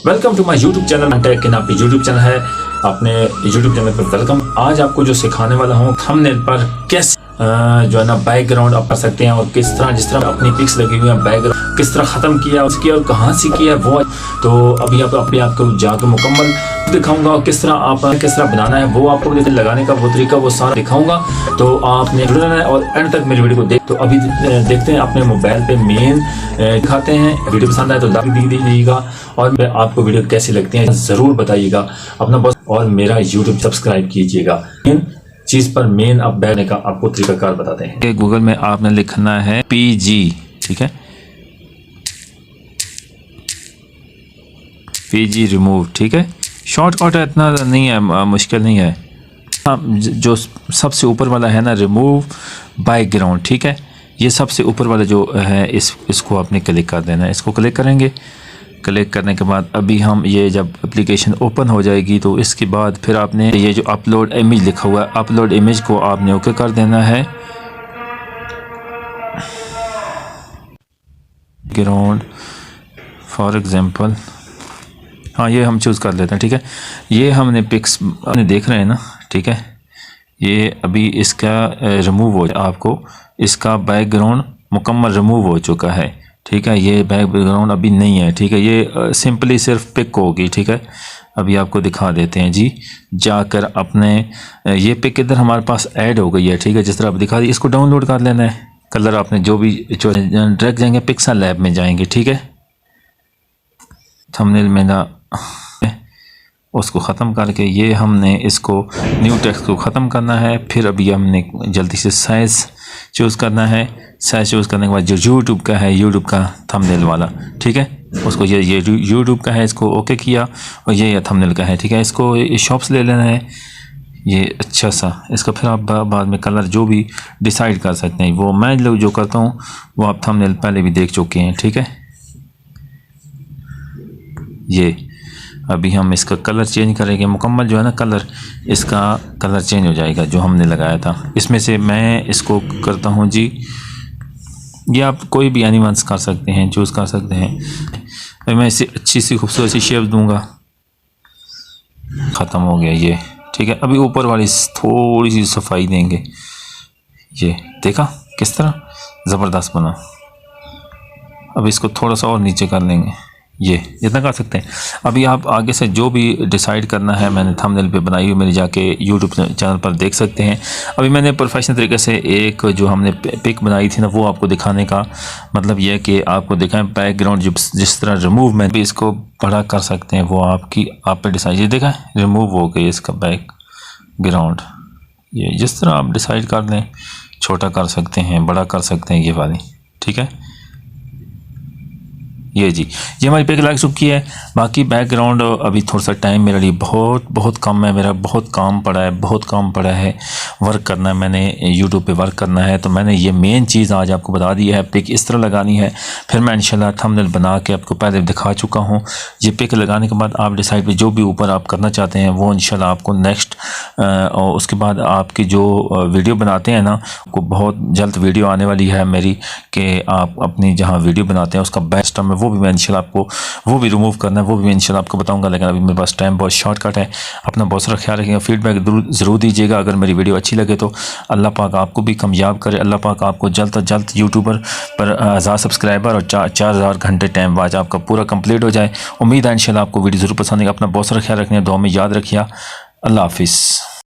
Welcome to my YouTube channel tech के नाम पे यूट्यूब चैनल है। अपने यूट्यूब चैनल पर वेलकम। आज आपको जो सिखाने वाला हूँ थंबनेल पर कैसे जो है ना बैकग्राउंड आप कर सकते हैं और किस तरह जिस तरह अपनी पिक्स लगी हुई है बैकग्राउंड किस तरह ख़त्म किया उसकी और कहाँ से किया वो। तो अभी आप अपने आप को जाकर मुकम्मल दिखाऊंगा और किस तरह बनाना है वो आपको लगाने का वो तरीका वो सारा दिखाऊंगा। तो आपने जुड़ना है और एंड तक मेरी वीडियो को देख। तो अभी देखते हैं अपने मोबाइल पे मेन दिखाते हैं। वीडियो पसंद आए तो लाइक दीजिएगा और आपको वीडियो कैसी लगती है ज़रूर बताइएगा अपना बॉस और मेरा यूट्यूब सब्सक्राइब कीजिएगा। चीज पर मेन आप बैठने का आपको तरीकाकार बताते हैं। गूगल में आपने लिखना है PG, ठीक है, PG रिमूव, ठीक है। शॉर्टकट इतना नहीं है, मुश्किल नहीं है। जो सबसे ऊपर वाला है ना रिमूव बैकग्राउंड, ठीक है, ये सबसे ऊपर वाला जो है इसको आपने क्लिक कर देना है। इसको क्लिक करेंगे। क्लिक करने के बाद अभी हम ये जब एप्लीकेशन ओपन हो जाएगी तो इसके बाद फिर आपने ये जो अपलोड इमेज लिखा हुआ है अपलोड इमेज को आपने ओके कर देना है। ग्राउंड फॉर एग्जांपल, हाँ ये हम चूज़ कर लेते हैं, ठीक है। ये हमने पिक्स अपने देख रहे हैं ना, ठीक है। ये अभी इसका रिमूव हो आपको इसका बैकग्राउंड मुकम्मल रिमूव हो चुका है, ठीक है। ये बैकग्राउंड अभी नहीं है, ठीक है। ये सिंपली सिर्फ पिक होगी, ठीक है। अभी आपको दिखा देते हैं जी, जाकर अपने ये पिक इधर हमारे पास ऐड हो गई है, ठीक है। जिस तरह आप दिखा दी इसको डाउनलोड कर लेना है। कलर आपने जो भी डायरेक्ट जाएंगे पिक्सल लैब में जाएंगे, ठीक है। थंबनेल में ना उसको ख़त्म करके ये हमने इसको न्यू टेक्स्ट को ख़त्म करना है। फिर अभी हमने जल्दी से साइज़ चूज़ करना है। साइज़ चूज़ करने के बाद जो यूट्यूब का है यूट्यूब का थंबनेल वाला, ठीक है, उसको ये यूट्यूब का है इसको ओके किया और ये थंबनेल का है, ठीक है। इसको ये शॉप्स ले लेना है ये अच्छा सा। इसका फिर आप बाद में कलर जो भी डिसाइड कर सकते हैं। वो मैं लोग जो करता हूँ वो आप थंबनेल पहले भी देख चुके हैं, ठीक है। ये अभी हम इसका कलर चेंज करेंगे मुकम्मल जो है ना कलर, इसका कलर चेंज हो जाएगा जो हमने लगाया था। इसमें से मैं इसको करता हूँ जी, ये आप कोई भी एनिमल्स कर सकते हैं, चूज़ कर सकते हैं। मैं इसे अच्छी सी खूबसूरत सी शेप दूंगा। ख़त्म हो गया ये, ठीक है। अभी ऊपर वाली थोड़ी सी सफाई देंगे। ये देखा किस तरह ज़बरदस्त बना। अब इसको थोड़ा सा और नीचे कर लेंगे, ये जितना कर सकते हैं। अभी आप आगे से जो भी डिसाइड करना है मैंने थंबनेल पे बनाई हुई मेरी जाके यूट्यूब चैनल पर देख सकते हैं। अभी मैंने प्रोफेशनल तरीके से एक जो हमने पिक बनाई थी ना वो आपको दिखाने का मतलब यह कि आपको दिखाएं बैकग्राउंड जिस तरह रिमूव में भी इसको बड़ा कर सकते हैं वो आपकी आप पे डिसाइड। ये देखा रिमूव हो गई इसका बैकग्राउंड। ये जिस तरह आप डिसाइड कर लें छोटा कर सकते हैं बड़ा कर सकते हैं ये वाली, ठीक है। ये जी ये हमारी पिक लग चुकी है। बाकी बैकग्राउंड अभी थोड़ा सा टाइम मेरे लिए बहुत कम है। मेरा बहुत काम पड़ा है वर्क करना है, मैंने यूट्यूब पे वर्क करना है। तो मैंने ये मेन चीज़ आज आपको बता दी है। पिक इस तरह लगानी है। फिर मैं इंशाल्लाह थंबनेल बना के आपको पहले दिखा चुका हूँ। ये पिक लगाने के बाद आप डिसाइड जो भी ऊपर आप करना चाहते हैं वो इंशाल्लाह आपको नेक्स्ट और उसके बाद आपकी जो वीडियो बनाते हैं ना को बहुत जल्द वीडियो आने वाली है मेरी कि आप अपनी जहाँ वीडियो बनाते हैं उसका बेस्ट में वो भी मैं इंशाल्लाह आपको वो भी रिमूव करना है वो भी मैं इंशाल्लाह आपको बताऊंगा। लेकिन अभी मेरे पास टाइम बहुत शॉर्टकट है। अपना बहुत सारा ख्याल रखिएगा। फीडबैक ज़रूर दीजिएगा। अगर मेरी वीडियो अच्छी लगे तो अल्लाह पाक आपको भी कामयाब करे। अल्लाह पाक आपको जल्द से जल्द यूट्यूबर पर 1000 सब्सक्राइबर और 4000 घंटे टाइम वाच आपका पूरा कंप्लीट हो जाए। उम्मीद है इंशाल्लाह आपको वीडियो ज़रूर पसंद आएगा। अपना बहुत सारा ख्याल रखना है, दुआ में याद रखिए। अल्लाह हाफिज़।